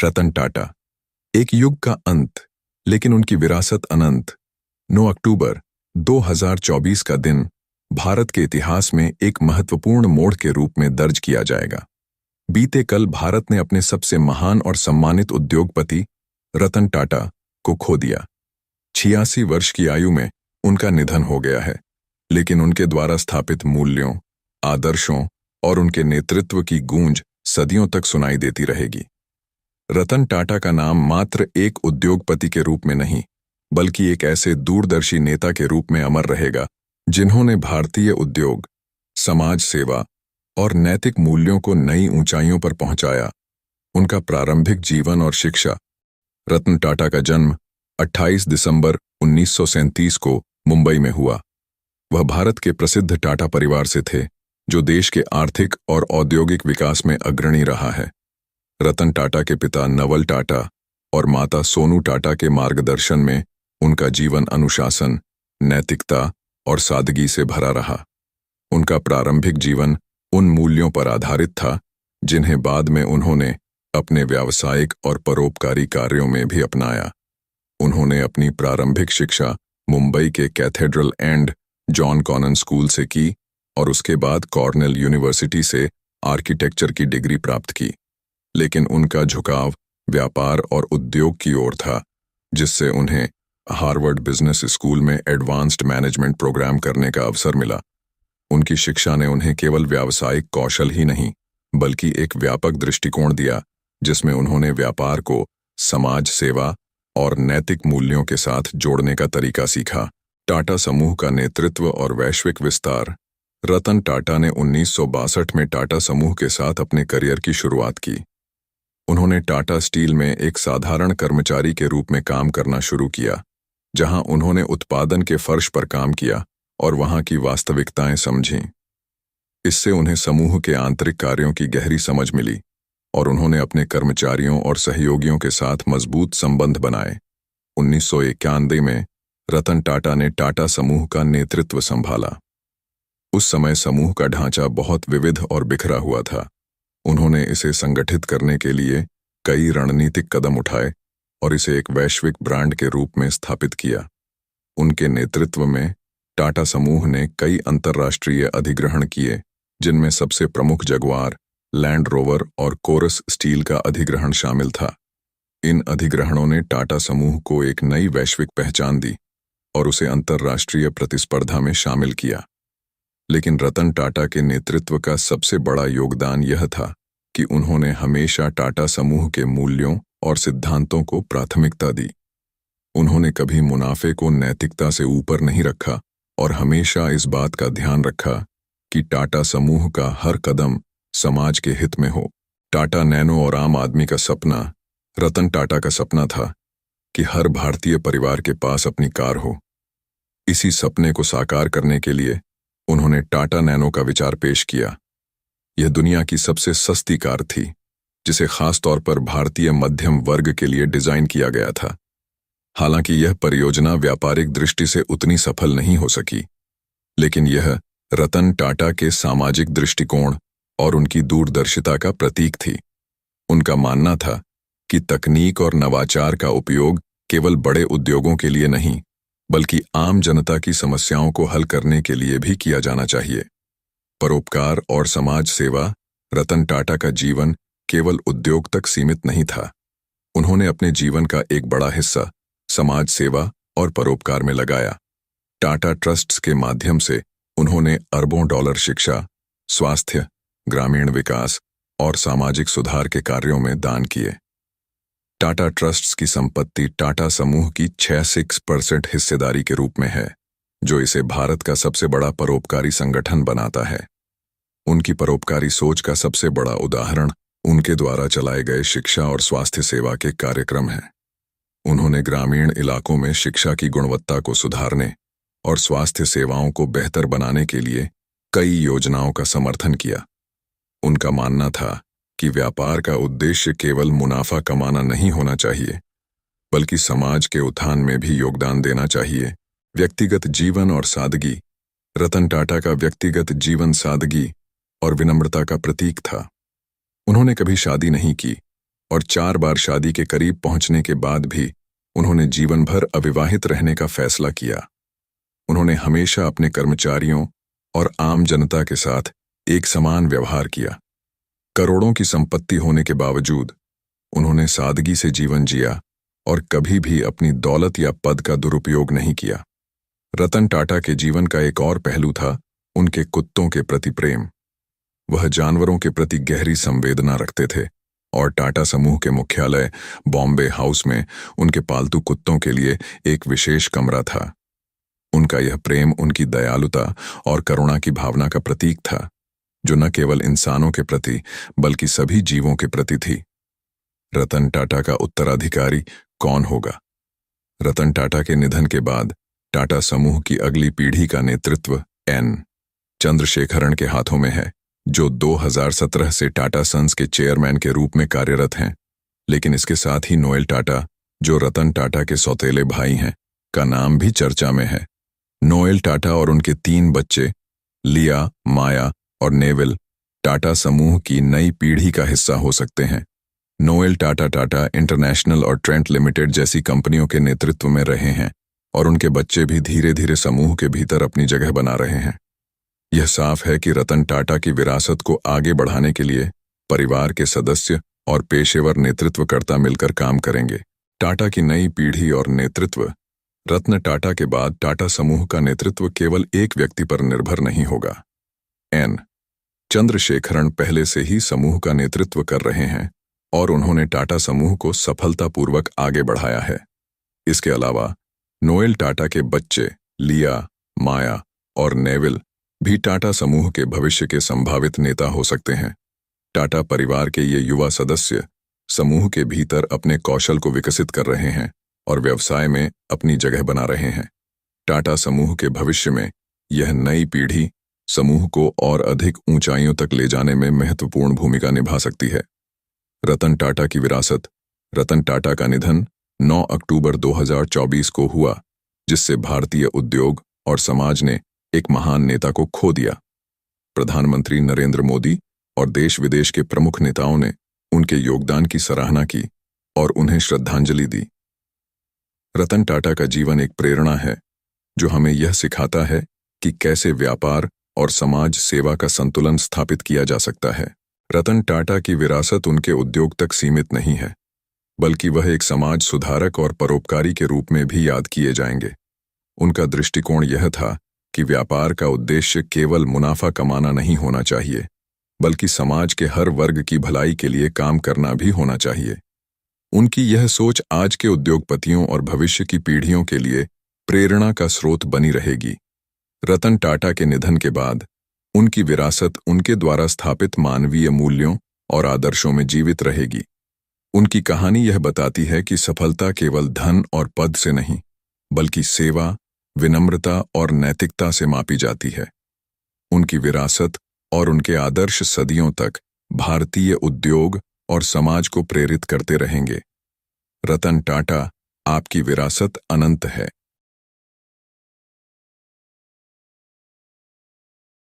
रतन टाटा, एक युग का अंत, लेकिन उनकी विरासत अनंत। 9 अक्टूबर 2024 का दिन भारत के इतिहास में एक महत्वपूर्ण मोड़ के रूप में दर्ज किया जाएगा। बीते कल भारत ने अपने सबसे महान और सम्मानित उद्योगपति रतन टाटा को खो दिया। 86 वर्ष की आयु में उनका निधन हो गया है, लेकिन उनके द्वारा स्थापित मूल्यों, आदर्शों और उनके नेतृत्व की गूंज सदियों तक सुनाई देती रहेगी। रतन टाटा का नाम मात्र एक उद्योगपति के रूप में नहीं, बल्कि एक ऐसे दूरदर्शी नेता के रूप में अमर रहेगा जिन्होंने भारतीय उद्योग, समाज सेवा और नैतिक मूल्यों को नई ऊंचाइयों पर पहुंचाया। उनका प्रारंभिक जीवन और शिक्षा। रतन टाटा का जन्म 28 दिसंबर 1937 को मुंबई में हुआ। वह भारत के प्रसिद्ध टाटा परिवार से थे, जो देश के आर्थिक और औद्योगिक विकास में अग्रणी रहा है। रतन टाटा के पिता नवल टाटा और माता सोनू टाटा के मार्गदर्शन में उनका जीवन अनुशासन, नैतिकता और सादगी से भरा रहा। उनका प्रारंभिक जीवन उन मूल्यों पर आधारित था जिन्हें बाद में उन्होंने अपने व्यावसायिक और परोपकारी कार्यों में भी अपनाया। उन्होंने अपनी प्रारंभिक शिक्षा मुंबई के Cathedral and John Connon School से की और उसके बाद कॉर्नेल यूनिवर्सिटी से आर्किटेक्चर की डिग्री प्राप्त की। लेकिन उनका झुकाव व्यापार और उद्योग की ओर था, जिससे उन्हें हार्वर्ड बिजनेस स्कूल में एडवांस्ड मैनेजमेंट प्रोग्राम करने का अवसर मिला। उनकी शिक्षा ने उन्हें केवल व्यावसायिक कौशल ही नहीं, बल्कि एक व्यापक दृष्टिकोण दिया, जिसमें उन्होंने व्यापार को समाज सेवा और नैतिक मूल्यों के साथ जोड़ने का तरीका सीखा। टाटा समूह का नेतृत्व और वैश्विक विस्तार। रतन टाटा ने 1962 में टाटा समूह के साथ अपने करियर की शुरुआत की। उन्होंने टाटा स्टील में एक साधारण कर्मचारी के रूप में काम करना शुरू किया, जहां उन्होंने उत्पादन के फर्श पर काम किया और वहां की वास्तविकताएं समझीं। इससे उन्हें समूह के आंतरिक कार्यों की गहरी समझ मिली और उन्होंने अपने कर्मचारियों और सहयोगियों के साथ मजबूत संबंध बनाए। 1991 में रतन टाटा ने टाटा समूह का नेतृत्व संभाला। उस समय समूह का ढांचा बहुत विविध और बिखरा हुआ था। उन्होंने इसे संगठित करने के लिए कई रणनीतिक कदम उठाए और इसे एक वैश्विक ब्रांड के रूप में स्थापित किया। उनके नेतृत्व में टाटा समूह ने कई अंतर्राष्ट्रीय अधिग्रहण किए, जिनमें सबसे प्रमुख जगुआर, लैंड रोवर और कोरस स्टील का अधिग्रहण शामिल था। इन अधिग्रहणों ने टाटा समूह को एक नई वैश्विक पहचान दी और उसे अंतर्राष्ट्रीय प्रतिस्पर्धा में शामिल किया। लेकिन रतन टाटा के नेतृत्व का सबसे बड़ा योगदान यह था कि उन्होंने हमेशा टाटा समूह के मूल्यों और सिद्धांतों को प्राथमिकता दी। उन्होंने कभी मुनाफे को नैतिकता से ऊपर नहीं रखा और हमेशा इस बात का ध्यान रखा कि टाटा समूह का हर कदम समाज के हित में हो। टाटा नैनो और आम आदमी का सपना। रतन टाटा का सपना था कि हर भारतीय परिवार के पास अपनी कार हो। इसी सपने को साकार करने के लिए उन्होंने टाटा नैनो का विचार पेश किया। यह दुनिया की सबसे सस्ती कार थी, जिसे खास तौर पर भारतीय मध्यम वर्ग के लिए डिजाइन किया गया था। हालांकि यह परियोजना व्यापारिक दृष्टि से उतनी सफल नहीं हो सकी, लेकिन यह रतन टाटा के सामाजिक दृष्टिकोण और उनकी दूरदर्शिता का प्रतीक थी। उनका मानना था कि तकनीक और नवाचार का उपयोग केवल बड़े उद्योगों के लिए नहीं, बल्कि आम जनता की समस्याओं को हल करने के लिए भी किया जाना चाहिए। परोपकार और समाज सेवा। रतन टाटा का जीवन केवल उद्योग तक सीमित नहीं था। उन्होंने अपने जीवन का एक बड़ा हिस्सा समाज सेवा और परोपकार में लगाया। टाटा ट्रस्ट्स के माध्यम से उन्होंने अरबों डॉलर शिक्षा, स्वास्थ्य, ग्रामीण विकास और सामाजिक सुधार के कार्यों में दान किए। टाटा ट्रस्ट्स की संपत्ति टाटा समूह की 66% हिस्सेदारी के रूप में है, जो इसे भारत का सबसे बड़ा परोपकारी संगठन बनाता है। उनकी परोपकारी सोच का सबसे बड़ा उदाहरण उनके द्वारा चलाए गए शिक्षा और स्वास्थ्य सेवा के कार्यक्रम हैं। उन्होंने ग्रामीण इलाकों में शिक्षा की गुणवत्ता को सुधारने और स्वास्थ्य सेवाओं को बेहतर बनाने के लिए कई योजनाओं का समर्थन किया। उनका मानना था कि व्यापार का उद्देश्य केवल मुनाफा कमाना नहीं होना चाहिए, बल्कि समाज के उत्थान में भी योगदान देना चाहिए। व्यक्तिगत जीवन और सादगी। रतन टाटा का व्यक्तिगत जीवन सादगी और विनम्रता का प्रतीक था। उन्होंने कभी शादी नहीं की, और 4 बार शादी के करीब पहुंचने के बाद भी उन्होंने जीवन भर अविवाहित रहने का फैसला किया। उन्होंने हमेशा अपने कर्मचारियों और आम जनता के साथ एक समान व्यवहार किया। करोड़ों की संपत्ति होने के बावजूद उन्होंने सादगी से जीवन जिया और कभी भी अपनी दौलत या पद का दुरुपयोग नहीं किया। रतन टाटा के जीवन का एक और पहलू था उनके कुत्तों के प्रति प्रेम। वह जानवरों के प्रति गहरी संवेदना रखते थे और टाटा समूह के मुख्यालय बॉम्बे हाउस में उनके पालतू कुत्तों के लिए एक विशेष कमरा था। उनका यह प्रेम उनकी दयालुता और करुणा की भावना का प्रतीक था, जो न केवल इंसानों के प्रति बल्कि सभी जीवों के प्रति थी। रतन टाटा का उत्तराधिकारी कौन होगा? रतन टाटा के निधन के बाद टाटा समूह की अगली पीढ़ी का नेतृत्व एन चंद्रशेखरन के हाथों में है, जो 2017 से टाटा सन्स के चेयरमैन के रूप में कार्यरत हैं। लेकिन इसके साथ ही नोएल टाटा, जो रतन टाटा के सौतेले भाई हैं, का नाम भी चर्चा में है। नोएल टाटा और उनके 3 बच्चे लिया, माया और नेविल टाटा समूह की नई पीढ़ी का हिस्सा हो सकते हैं। नोएल टाटा टाटा इंटरनेशनल और ट्रेंट लिमिटेड जैसी कंपनियों के नेतृत्व में रहे हैं और उनके बच्चे भी धीरे धीरे समूह के भीतर अपनी जगह बना रहे हैं। यह साफ है कि रतन टाटा की विरासत को आगे बढ़ाने के लिए परिवार के सदस्य और पेशेवर नेतृत्वकर्ता मिलकर काम करेंगे। टाटा की नई पीढ़ी और नेतृत्व। रत्न टाटा के बाद टाटा समूह का नेतृत्व केवल एक व्यक्ति पर निर्भर नहीं होगा। एन चंद्रशेखरन पहले से ही समूह का नेतृत्व कर रहे हैं और उन्होंने टाटा समूह को सफलतापूर्वक आगे बढ़ाया है। इसके अलावा नोएल टाटा के बच्चे लिया, माया और नेविल भी टाटा समूह के भविष्य के संभावित नेता हो सकते हैं। टाटा परिवार के ये युवा सदस्य समूह के भीतर अपने कौशल को विकसित कर रहे हैं और व्यवसाय में अपनी जगह बना रहे हैं। टाटा समूह के भविष्य में यह नई पीढ़ी समूह को और अधिक ऊंचाइयों तक ले जाने में महत्वपूर्ण भूमिका निभा सकती है। रतन टाटा की विरासत। रतन टाटा का निधन 9 अक्टूबर 2024 को हुआ, जिससे भारतीय उद्योग और समाज ने एक महान नेता को खो दिया। प्रधानमंत्री नरेंद्र मोदी और देश विदेश के प्रमुख नेताओं ने उनके योगदान की सराहना की और उन्हें श्रद्धांजलि दी। रतन टाटा का जीवन एक प्रेरणा है, जो हमें यह सिखाता है कि कैसे व्यापार और समाज सेवा का संतुलन स्थापित किया जा सकता है। रतन टाटा की विरासत उनके उद्योग तक सीमित नहीं है, बल्कि वह एक समाज सुधारक और परोपकारी के रूप में भी याद किए जाएंगे। उनका दृष्टिकोण यह था कि व्यापार का उद्देश्य केवल मुनाफा कमाना नहीं होना चाहिए, बल्कि समाज के हर वर्ग की भलाई के लिए काम करना भी होना चाहिए। उनकी यह सोच आज के उद्योगपतियों और भविष्य की पीढ़ियों के लिए प्रेरणा का स्रोत बनी रहेगी। रतन टाटा के निधन के बाद उनकी विरासत उनके द्वारा स्थापित मानवीय मूल्यों और आदर्शों में जीवित रहेगी। उनकी कहानी यह बताती है कि सफलता केवल धन और पद से नहीं, बल्कि सेवा, विनम्रता और नैतिकता से मापी जाती है। उनकी विरासत और उनके आदर्श सदियों तक भारतीय उद्योग और समाज को प्रेरित करते रहेंगे। रतन टाटा, आपकी विरासत अनंत है।